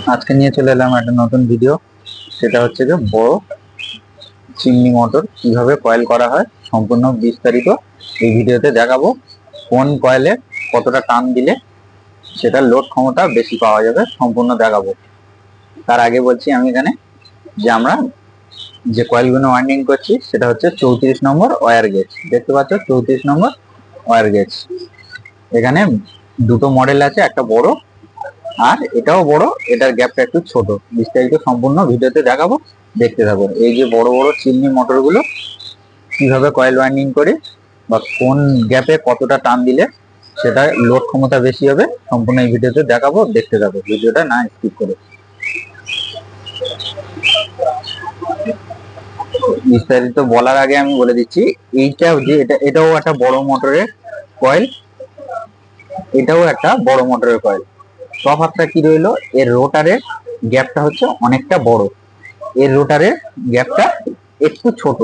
আজকে নিয়ে চলে এলাম একটা নতুন ভিডিও। সেটা হচ্ছে যে বড় চিমনি মোটর কিভাবে কয়েল করা হয় সম্পূর্ণ বিস্তারিত এই ভিডিওতে দেখাবো। কোন কয়েলে কতটা টান দিলে সেটা লোড ক্ষমতা বেশি পাওয়া যাবে সম্পূর্ণ দেখাবো। তার আগে বলছি আমি এখানে যে আমরা যে কয়েলগুলো ওয়াইন্ডিং করছি সেটা হচ্ছে 34 নম্বর ওয়্যার গেজ। দেখতে পাচ্ছ 34 নম্বর ওয়্যার গেজ। এখানে দুটো মডেল আছে, একটা বড় আর এটাও বড়, এটার গ্যাপটা একটু ছোট। বিস্তারিত সম্পূর্ণ ভিডিওতে দেখাবো, দেখতে থাকুন। এই যে বড় বড় চিমনি মোটরগুলো কিভাবে কয়েল ওয়াইন্ডিং করে বা কোন গ্যাপে কতটা টান দিলে সেটা লোড ক্ষমতা বেশি হবে সম্পূর্ণ এই ভিডিওতে দেখাবো, দেখতে থাকো ভিডিওটা না স্কিপ করে। বিস্তারিত বলার আগে আমি বলে দিচ্ছি, এইটা যে এটাও একটা বড় মোটরের কয়েল, এটাও একটা বড় মোটরের কয়েল। তফাৎটা কি রইলো, এর রোটারের গ্যাপটা হচ্ছে অনেকটা বড়, এর রোটারের গ্যাপটা একটু ছোট।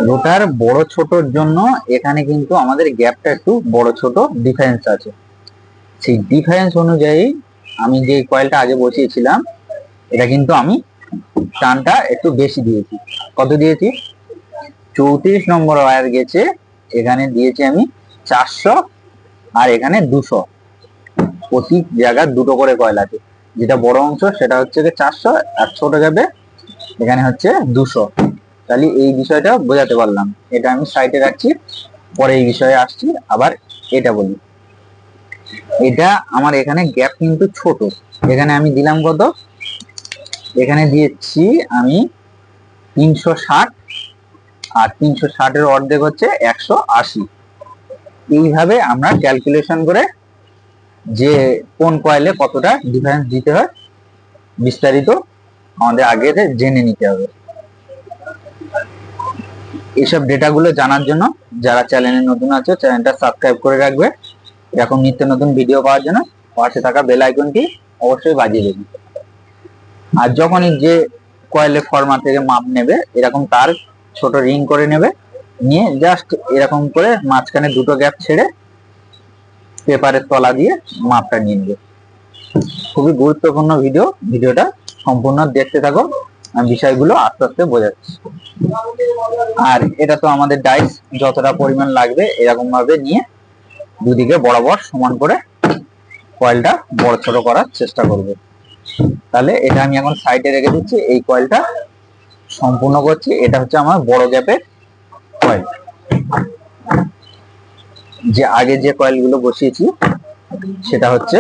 রোটার বড় ছোটর জন্য এখানে কিন্তু আমাদের গ্যাপটা একটু বড় ছোট ডিফারেন্স আছে। সেই ডিফারেন্স অনুযায়ী আমি যে কয়েলটা আগে বসিয়েছিলাম এটা কিন্তু আমি টানটা একটু বেশি দিয়েছি। কত দিয়েছি? 34 নম্বর ওয়্যার গেছে, এখানে দিয়েছি আমি 400 আর এখানে 200। প্রতি জায়গায় দুটো করে কয়েল আছে, যেটা বড় অংশ সেটা হচ্ছে 400 আর ছোট যাবে এখানে হচ্ছে 200। তাহলে এই বিষয়টা বোঝাতে পারলাম, এটা আমি সাইডে রাখছি, পরে এই বিষয়ে আসছি। আবার এটা বলি, এটা আমার এখানে গ্যাপ কিন্তু ছোট। এখানে আমি দিলাম কত? এখানে দিয়েছি আমি 360 আর 360-এর অর্ধেক হচ্ছে 180। এইভাবে আমরা ক্যালকুলেশন করে যে কোন কয়েলে কতটা ডিফারেন্স দিতে হয় বিস্তারিত আমাদের আগে জেনে নিতে হবে। এইসব ডেটাগুলো জানার জন্য যারা চ্যানেলে নতুন আছে চ্যানেলটা সাবস্ক্রাইব করে রাখবে, এরকম নিত্য নতুন ভিডিও পাওয়ার জন্য পাশে থাকা বেল আইকনটি অবশ্যই বাজিয়ে দেবে। আর যখনই যে কয়েলের ফরমার থেকে মাপ নেবে, এরকম তার ছোট রিং করে নেবে, নিয়ে জাস্ট এরকম করে মাঝখানে দুটো গ্যাপ ছেড়ে পেপারের তলা দিয়ে মাপটা নিয়ে নেবে। খুবই গুরুত্বপূর্ণ ভিডিও, ভিডিওটা সম্পূর্ণ দেখতে থাকো, আমি বিষয়গুলো আস্তে আস্তে বোঝাচ্ছি। আর এটা তো আমাদের ডাইস যতটা পরিমাণ লাগবে এরকম ভাবে নিয়ে দুদিকে বরাবর সমান করে কয়েলটা বড় ছোট করার চেষ্টা করবে। তাহলে এটা আমি এখন সাইডে রেখে দিচ্ছি, এই কয়েলটা সম্পূর্ণ করছি। এটা হচ্ছে আমার বড় গ্যাপের কয়েল। যে আগে যে কয়েলগুলো বসিয়েছি সেটা হচ্ছে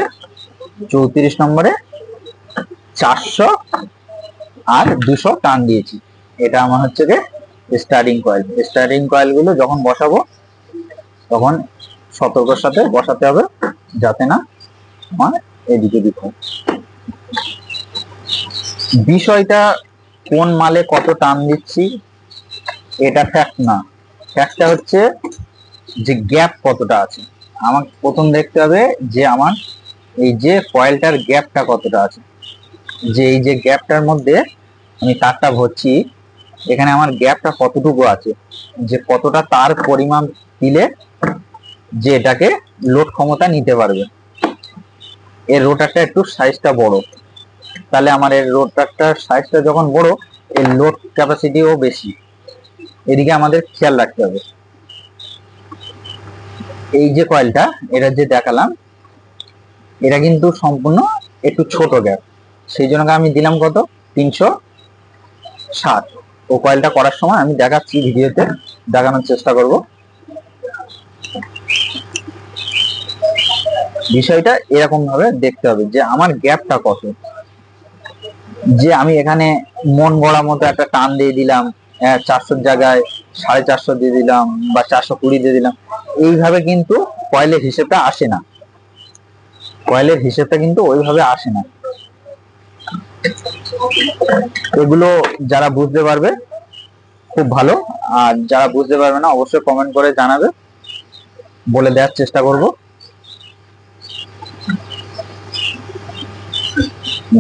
34 নম্বরে 400 আর 200 টান দিয়েছি। এটা আমার হচ্ছে যে স্টার্টিং কয়েল। স্টার্টিং কয়েলগুলো যখন বসাবো তখন সতর্কর সাথে বসাতে হবে যাতে না আমার এদিকে দিতে হয়। বিষয়টা কোন মালে কত টান দিচ্ছি এটা ফ্যাক্ট না, ফ্যাক্টটা হচ্ছে যে গ্যাপ কতটা আছে। আমার প্রথম দেখতে হবে যে আমার এই যে কয়েলটার গ্যাপটা কতটা আছে, যে এই যে গ্যাপটার মধ্যে আমি তারটা ভরছি এখানে আমার গ্যাপটা কতটুকু আছে, যে কতটা তার পরিমাণ দিলে যে এটাকে লোড ক্ষমতা নিতে পারবে। এর রোটারটা একটু সাইজটা বড়, তাহলে আমার এর রোটারটার সাইজটা যখন বড় এর লোড ক্যাপাসিটিও বেশি, এদিকে আমাদের খেয়াল রাখতে হবে। এই যে কয়েলটা এটা যে দেখালাম এটা কিন্তু সম্পূর্ণ একটু ছোট গ্যাপ, সেই জন্য আমি দিলাম কত? 360। ও কয়েলটা করার সময় আমি দেখাচ্ছি, ভিডিওতে দেখানোর চেষ্টা করব। বিষয়টা এরকম ভাবে দেখতে হবে যে আমার গ্যাপটা কত, যে আমি এখানে মন গড়া মতো একটা টান দিয়ে দিলাম 400 জায়গায় 450 দিয়ে দিলাম বা 420 দিয়ে দিলাম, এইভাবে কিন্তু কয়েলের হিসেবটা আসে না। কয়েলের হিসেবটা কিন্তু ওইভাবে আসে না। এগুলো যারা বুঝতে পারবে খুব ভালো, আর যারা বুঝতে পারবে না অবশ্যই কমেন্ট করে জানাবে, বলে দেওয়ার চেষ্টা করব।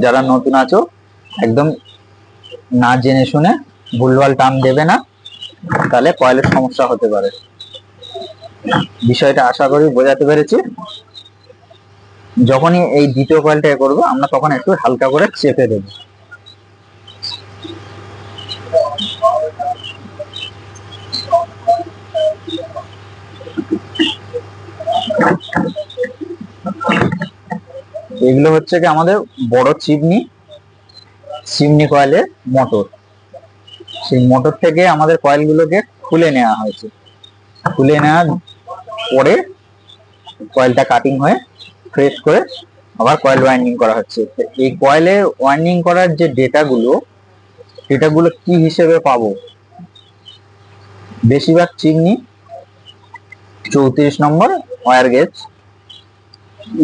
যারা নতুন আছো একদম না জেনে শুনে ভুলভাল টান দেবে না, তাহলে কয়েলের সমস্যা হতে পারে। বিষয়টা আশা করি বোঝাতে পেরেছি। যখনই এই দ্বিতীয় কয়েলটা করবো আমরা তখন একটু হালকা করে চেপে দেবো। এগুলো হচ্ছে কি আমাদের বড় চিমনি কয়েলের মোটর। সেই মোটর থেকে আমাদের কয়েলগুলোকে খুলে নেওয়া হয়েছে। খুলে নেওয়ার পরে কয়েলটা কাটিং হয়ে ফ্রেশ করে আবার কয়েল ওয়াইন্ডিং করা হচ্ছে। এই কয়েলে ওয়াইন্ডিং করার যে ডেটাগুলো কি হিসেবে পাবো? বেশিরভাগ চিমনি 34 নম্বর ওয়্যার গেজ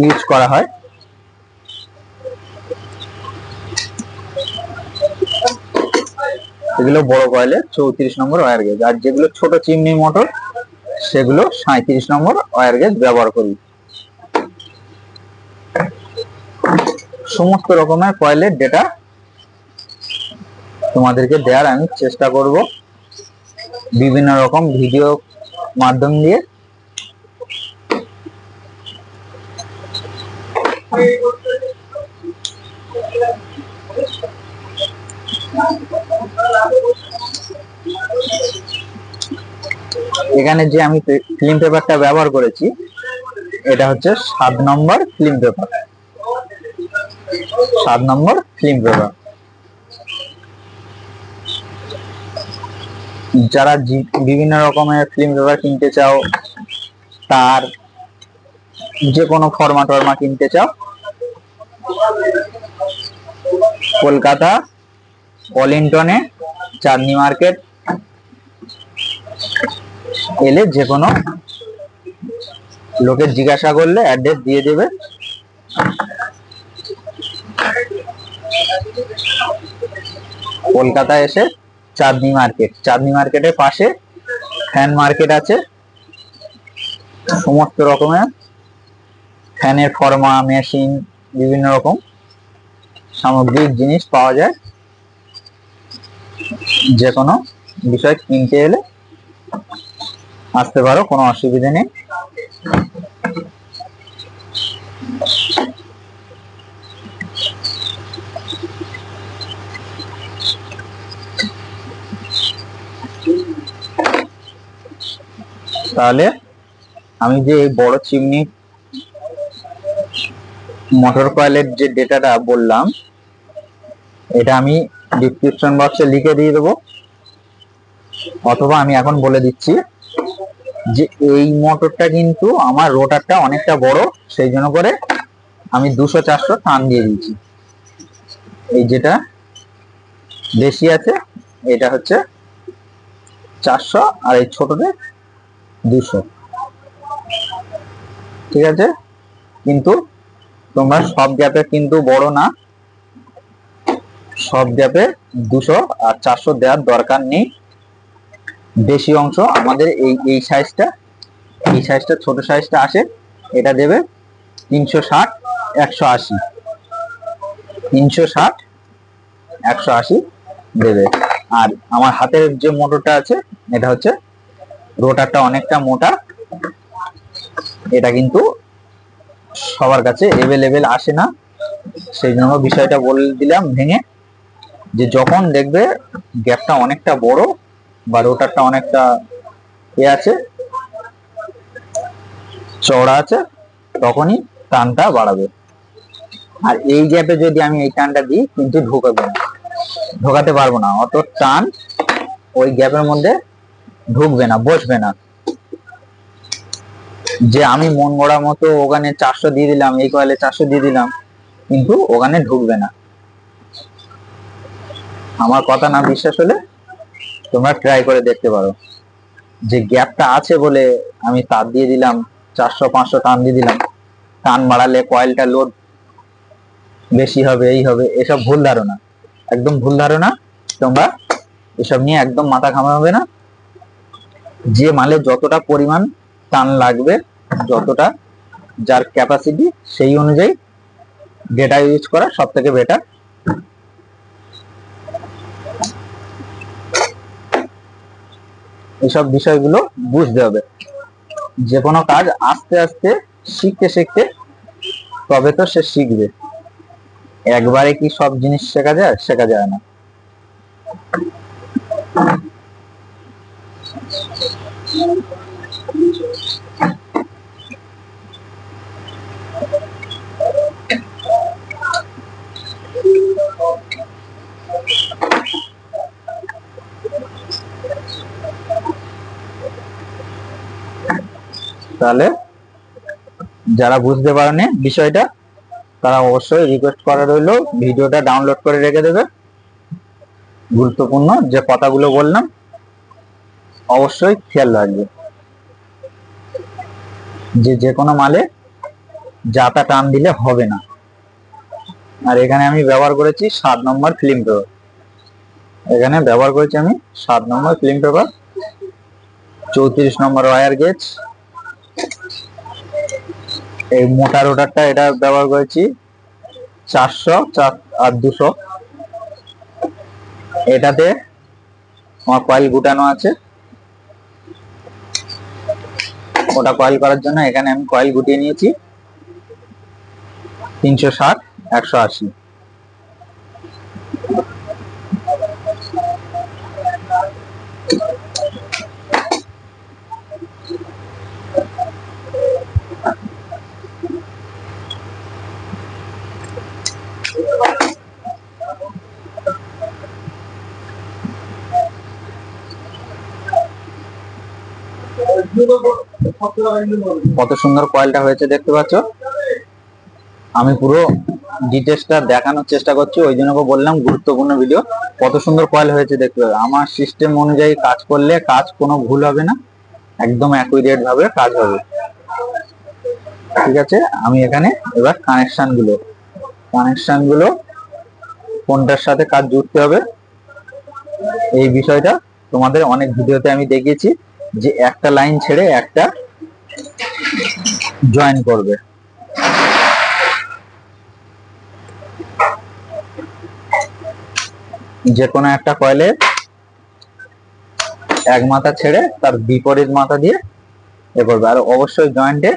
ইউজ করা হয়। এগুলো বড় কয়েলের 34 নম্বর ওয়্যার গেজ, আর যেগুলো ছোট চিমনি মোটর সেগুলো 37 নম্বর ওয়্যার গেজ ব্যবহার করি। সমস্ত রকমের কয়েলের ডেটা তোমাদেরকে দেওয়ার আমি চেষ্টা করব বিভিন্ন রকম ভিডিও মাধ্যম দিয়ে। এখানে যে আমি ফিল্ম পেপারটা ব্যবহার করেছি এটা হচ্ছে 7 নম্বর ফিল্ম পেপার। 7 নম্বর ফিল্ম পেপার। যারা বিভিন্ন রকমের ফিল্ম পেপার কিনতে চাও, তার যে কোনো ফরমা কিনতে চাও, কলকাতা পলিন্টনে চাঁদনি মার্কেট এলে যে কোনো লোকের জিজ্ঞাসা করলে অ্যাড্রেস দিয়ে দেবে। কলকাতায় এসে চাঁদনি মার্কেটের পাশে ফ্যান মার্কেট আছে। সমস্ত রকমের ফ্যানের ফর্মা, মেশিন, বিভিন্ন রকম সামগ্রিক জিনিস পাওয়া যায়। যে কোনো বিষয় কিনতে এলে আসতে পারো, কোনো অসুবিধা নেই। তাহলে আমি যে এই বড় চিমনি মোটর কয়েলের যে ডেটাটা বললাম এটা আমি ডিসক্রিপশন বক্সে লিখে দিয়ে দেবো, অথবা আমি এখন বলে দিচ্ছি যে এই মোটরটা কিন্তু আমার রোটারটা অনেকটা বড়, সেই জন্য করে আমি 200-400 টান দিয়ে দিয়েছি। এই যেটা বেশি আছে এটা হচ্ছে 400 আর এই ছোটতে 200, ঠিক আছে। কিন্তু তোমরা সব গ্যাপে কিন্তু বড় না, সব গ্যাপে 200 আর 400 দেওয়ার দরকার নেই। বেশি অংশ আমাদের এই সাইজটা ছোট সাইজটা আসে, এটা দেবে 360-180, 360-180 দেবে। আর আমার হাতের যে মোটরটা আছে এটা হচ্ছে রোটারটা অনেকটা মোটা, এটা কিন্তু সবার কাছে এভেলেবেল আসে না, সেই জন্য বিষয়টা বলে দিলাম ভেঙে, যে যখন দেখবে গ্যাপটা অনেকটা বড় বা রোটারটা অনেকটা আছে, চওড়া আছে, তখনই টানটা বাড়াবে। আর এই গ্যাপে যদি আমি এই টানটা দিই কিন্তু ঢোকাতে পারবো না, অত টান ওই গ্যাপের মধ্যে ঢুকবে না, বসবে না। যে আমি মন গড়া মতো ওখানে 400 দিয়ে দিলাম, এই কয়েলে 400 দিয়ে দিলাম, কিন্তু ওখানে ঢুকবে না। আমার কথা না বিশ্বাস হলে তোমরা ট্রাই করে দেখতে পারো। যে গ্যাপটা আছে বলে আমি তার দিয়ে দিলাম 400-500 টান দিয়ে দিলাম, টান বাড়ালে কয়েলটা লোড বেশি হবে, এই হবে, এসব ভুল ধারণা, একদম ভুল ধারণা। তোমরা এসব নিয়ে একদম মাথা ঘামাবে না। যে মালে যতটা পরিমাণ টান লাগবে, যতটা যার ক্যাপাসিটি, সেই অনুযায়ী ডেটা ইউজ করা সব থেকে বেটার। এইসব বিষয়গুলো বুঝতে হবে। যে কোনো কাজ আস্তে আস্তে শিখতে তবে তো সে শিখবে। একবারে কি সব জিনিস শেখা যায়? শেখা যায় না। তাহলে যারা বুঝতে পারেনি বিষয়টা, তারা অবশ্যই রিকোয়েস্ট করা রইলো ভিডিওটা ডাউনলোড করে রেখে দেবে। গুরুত্বপূর্ণ যে কথাগুলো বললাম অবশ্যই খেয়াল রাখবে, যে কোনো মালে জাতা টান দিলে হবে না। আর এখানে আমি ব্যবহার করেছি 7 নম্বর ফিল্ম পেপার। এখানে ব্যবহার করেছি আমি 7 নম্বর ফিল্ম পেপার, 34 নম্বর ওয়্যার গেজ। এই মোটা রোটারটা এটা ব্যবহার করেছি 400 আর 200। এটাতে আমার কয়েল গুটানো আছে, ওটা কয়েল করার জন্য এখানে আমি কয়েল গুটিয়ে নিয়েছি 360 180। কত সুন্দর কয়েলটা হয়েছে দেখতে পাচ্ছ। আমি পুরো ডিটেলসটা দেখানোর চেষ্টা করছি, ওই জন্য বললাম গুরুত্বপূর্ণ ভিডিও। কত সুন্দর কয়েল হয়েছে দেখতে পাবে। আমার সিস্টেম অনুযায়ী কাজ করলে কাজ কোনো ভুল হবে না, একদম অ্যাকুরেট ভাবে কাজ হবে। ঠিক আছে, আমি এখানে এবার কানেকশন গুলো কোনটার সাথে কাজ জুড়তে হবে এই বিষয়টা তোমাদের অনেক ভিডিওতে আমি দেখিয়েছি, যে একটা লাইন ছেড়ে একটা জয়েন করবে। যে কোনো একটা কয়েলে এক মাথা ছেড়ে তার বিপরীত মাথা দিয়ে এ করবে। আর অবশ্যই জয়েন্টে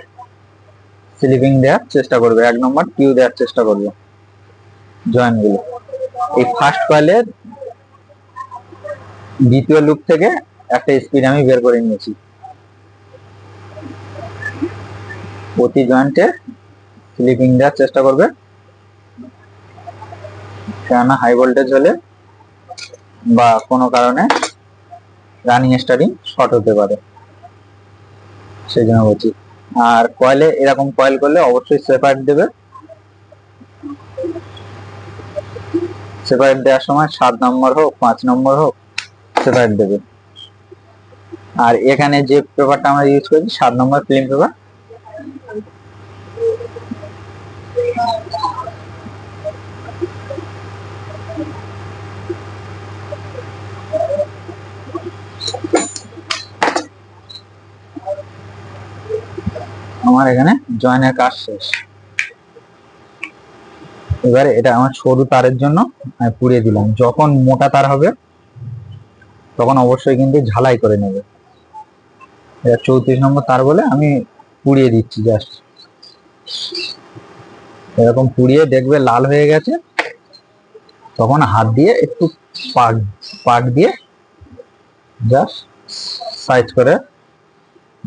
স্লিপিং দেওয়ার চেষ্টা করবে, 1 নম্বর টিউ দেওয়ার চেষ্টা করবে জয়েন্ট গুলো। এই ফার্স্ট কয়েলের দ্বিতীয় লুপ থেকে একটা স্পিড আমি বের করে নিয়েছি। প্রতি জয়েন্টে স্লিপিং দেওয়ার চেষ্টা করবে, কেননা হাই ভোল্টেজ হলে বা কোনো কারণে রানিং স্টার্টিং শর্ট হতে পারে, সেই জন্য বলছি। আর কয়েলে এরকম কয়েল করলে অবশ্যই সেপারেট দেবে। সেপারেট দেওয়ার সময় 7 নম্বর হোক 5 নম্বর হোক সেপারেট দেবে। আর এখানে যে পেপারটা আমরা ইউজ করেছি 7 নম্বর ফিল্ম পেপার, আমার এখানে জয়েনের কাজ শেষ। এবারে এটা আমার সরু তারের জন্য আমি পুড়িয়ে দিলাম। যখন মোটা তার হবে তখন অবশ্যই কিন্তু ঝালাই করে নেবে। এটা 34 নম্বর তার বলে আমি পুড়িয়ে দিচ্ছি জাস্ট। এরকম পুড়িয়ে দেখবে লাল হয়ে গেছে, তখন হাত দিয়ে একটু পাক দিয়ে জাস্ট সাইজ করে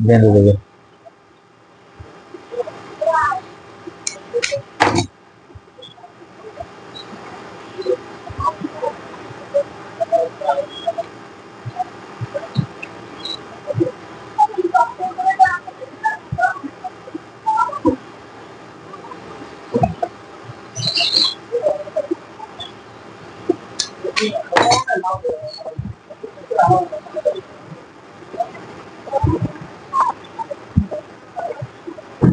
বেঁধে দেবে।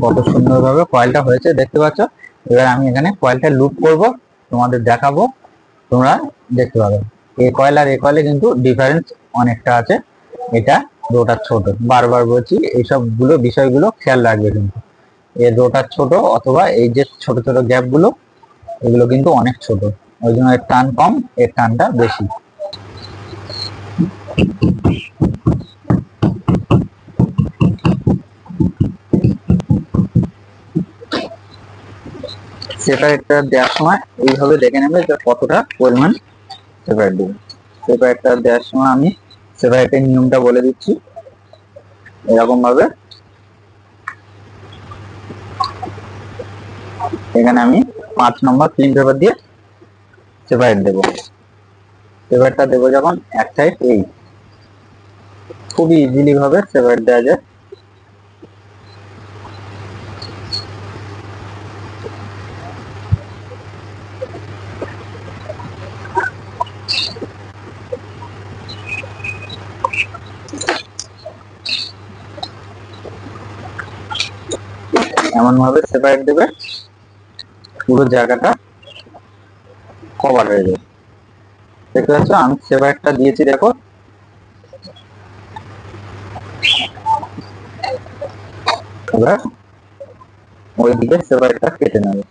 কত সুন্দরভাবে কয়েলটা হয়েছে দেখতে পাচ্ছ। এবার আমি এখানে কয়েলটা লুপ করব, তোমাদের দেখাবো, তোমরা দেখতে পাবে। এই কয়েল আর এই কয়েলে কিন্তু ডিফারেন্স অনেকটা আছে। এটা রোটার ছোট, বারবার বলছি এইসব বিষয়গুলো খেয়াল রাখবে। কিন্তু এর রোটার ছোট, অথবা এই যে ছোট ছোট গ্যাপ গুলো এগুলো কিন্তু অনেক ছোট, ওই জন্য এর টান কম, এর টানটা বেশি। সেপারেটটা দেওয়ার সময় এইভাবে দেখে নেবে যে কতটা পরিমাণ সেপারেট দেবে। সেপারেটটা দেওয়ার সময় আমি সেপারেটের নিয়মটা বলে দিচ্ছি। এরকম ভাবে এখানে আমি 5 নম্বর প্লেন পেপার দিয়ে সেপারেট দেবো। সেপারেটটা দেবো যখন এক সাইড এই খুবই ইজিলি ভাবে সেপারেট দেওয়া যায়। এমন ভাবে সেপারেট দেবে পুরো জায়গাটা কভার হয়ে যাবে। দেখতে পাচ্ছ আমি সেপারেটটা দিয়েছি, দেখো। এবার ওই দিকে সেপারেটটা কেটে নেবে।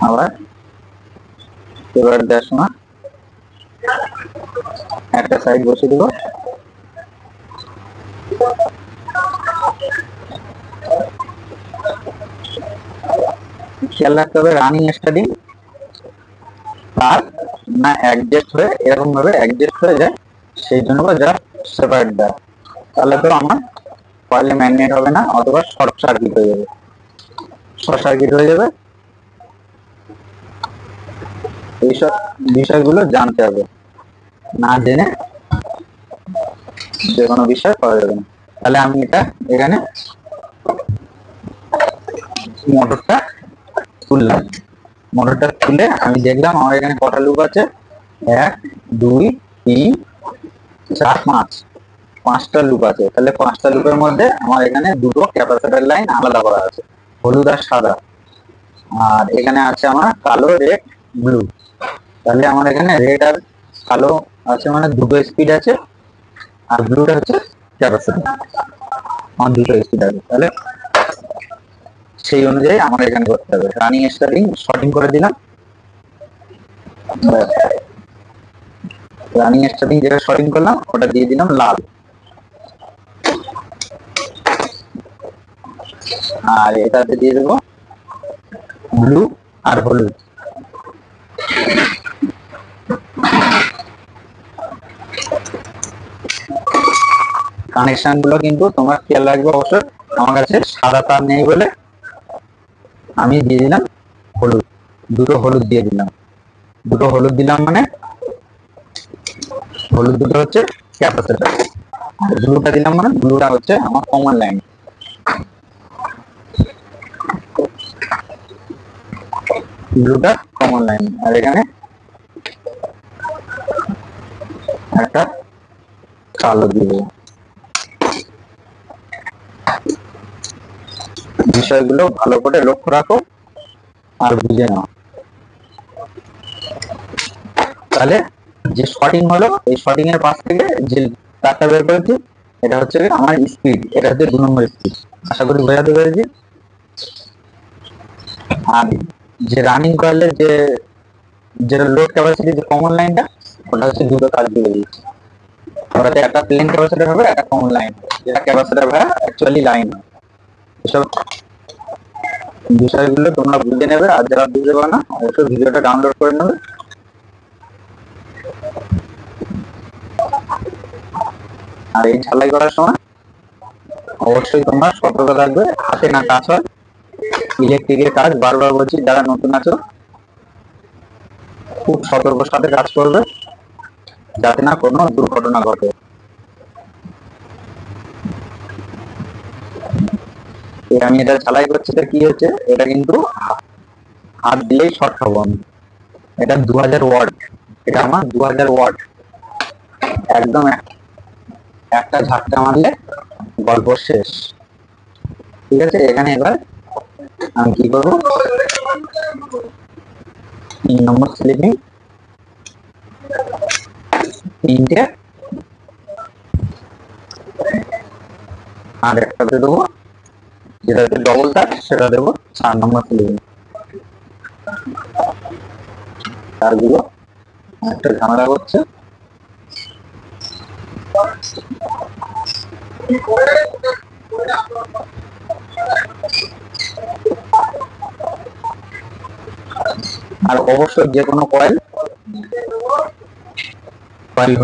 আবার সেপারেট দেওয়ার সময় একটা সাইড বসে দেবো। খেয়াল রাখতে হবে রানিং স্টার্টিং তার না অ্যাডজাস্ট হয়ে এরকম ভাবে অ্যাডজাস্ট হয়ে যায়, সেই জন্য যা সেপারেট দেয়। তাহলে তো আমার কয়েলে ম্যাগনেট হবে না, অথবা শর্ট সার্কিট হয়ে যাবে। শর্ট সার্কিট হয়ে যাবে। এইসব বিষয়গুলো জানতে হবে, না জেনে যে কোনো বিষয় করা যাবে না। তাহলে আমি এটা এখানে মোটরটা তুললাম। মোটরটা তুলে আমি দেখলাম আমার এখানে কটা লুপ আছে, 1 2 3 4 5, 5টা লুপ আছে। তাহলে 5টা লুপের মধ্যে আমার এখানে দুটো ক্যাপাসিটর লাইন আলাদা করা আছে, হলুদ আর সাদা। আর এখানে আছে আমার কালো, রেড, ব্লু। তাহলে আমার এখানে রেড আর কালো আছে, মানে দুটো স্পিড আছে, আর ব্লুটা হচ্ছে ক্যাপাসিটর, আমার দুটো স্পিড আছে। তাহলে সেই অনুযায়ী আমার এখানে করতে হবে। রানিং স্টার্টিং শর্টিং করে দিলাম। রানিং স্টার্টিং যেটা শর্টিং করলাম ওটা দিয়ে দিলাম লাল, আর এটাতে দিয়ে দেবো ব্লু আর হলুদ। কানেকশন গুলো কিন্তু তোমার খেয়াল রাখবে অবশ্যই। আমার কাছে সাদা তার নেই বলে আমি দিয়ে দিলাম হলুদ, দুটো হলুদ দিয়ে দিলাম। দুটো হলুদ দিলাম মানে হলুদ দুটো হচ্ছে ক্যাপাসিটর, আর ব্লুটা দিলাম মানে ব্লুটা হচ্ছে আমার কমন লাইন। ব্লুটা কমন লাইন, আর এখানে একটা কালো দিয়ে দেবো। বিষয়গুলো ভালো করে লক্ষ্য রাখো আর বুঝে নাও। তাহলে যে শর্টিং হলো, এই শর্টিং এর পাশ থেকে যে তারটা বের করেছি এটা হচ্ছে আমার স্পিড, এটা হচ্ছে 2 নম্বর স্পিড। আশা করি বোঝাতে পেরেছি। আর যে রানিং কয়েলের যে যেটা লোড ক্যাপাসিটি, যে কমন লাইনটা, ওটা হচ্ছে দুটো কাজ দিয়ে দিচ্ছি। ওটাতে একটা প্লেন ক্যাপাসিটর হবে, একটা কমন লাইন, যেটা ক্যাপাসিটর ভাড়া অ্যাকচুয়ালি লাইন। এসব বিষয়গুলো তোমরা বুঝে নেবে, আর যারা বুঝতে পারো না অবশ্যই ভিডিওটা ডাউনলোড করে নেবে। আর এই ঝালাই করার সময় অবশ্যই তোমরা সতর্ক থাকবে, হাতে না কাজ হয়। ইলেকট্রিকের কাজ বারবার বলছি, যারা নতুন আছো খুব সতর্কের সাথে কাজ করবে, যাতে না কোনো দুর্ঘটনা ঘটে। আমি এটা ঝালাই করছি, এটা কি হচ্ছে, এটা কিন্তু হাত দিলেই শর্ট হবো আমি। এটা 2000 ওয়াট, এটা আমার 2000 ওয়াট। একদম একটা ঝাটকা মারলে গল্প শেষ। ঠিক আছে, এখানে এবার আমি কি করবো, 3 নম্বর স্লিপিং 3টে আর একটাতে দেবো, যেটাতে ডবল তার সেটা দেবো 4 নম্বর স্লিপিং। তারগুলো একটা ঝামেলা করছে। আর অবশ্যই যে কোনো কয়েল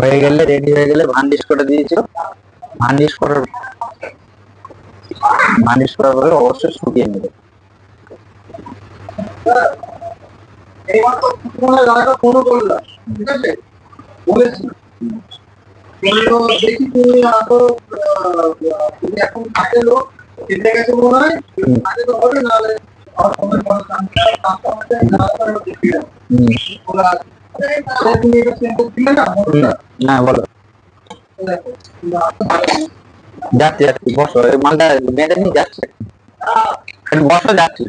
হয়ে গেলে, রেডি হয়ে গেলে ভার্নিশ করে দিয়েছিল। ভার্নিশ করার পরে অবশ্যই শুকিয়ে নেবে। না বলো, যাচ্ছি যাচ্ছি, বসো, এই মালটা বেঁধে নিয়ে যাচ্ছে, বসো, যাচ্ছি।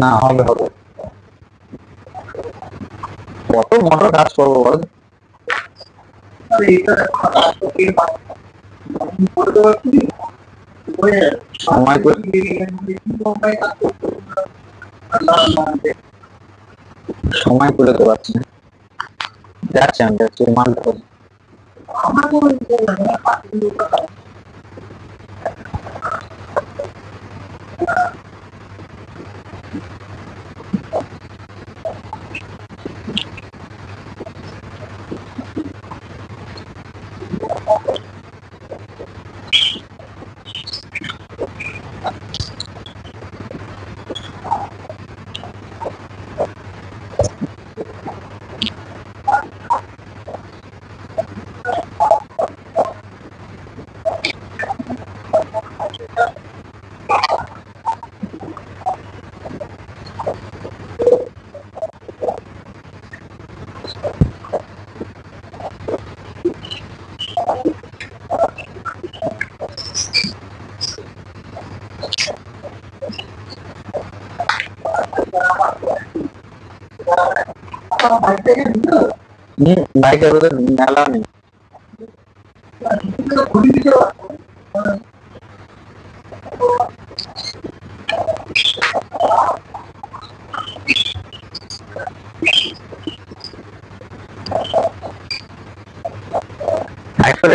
না, হবে হবে, কত মোটর কাজ করবো বল। সময় করে তো পারছি না। যাচ্ছি আমি, যাচ্ছি মালটা। বাইকের ওদের মেলা নেই।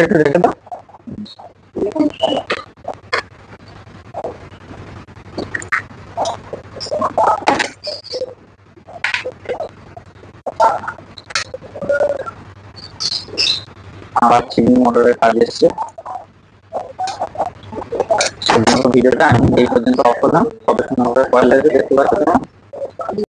একটু দেখে দাও। আবার চিনি মোটরের কাজ এসছে। ভিডিওটা আমি এই পর্যন্ত অফ করলাম। কবে মোটরের কয়েল দেখতে পাচ্ছি।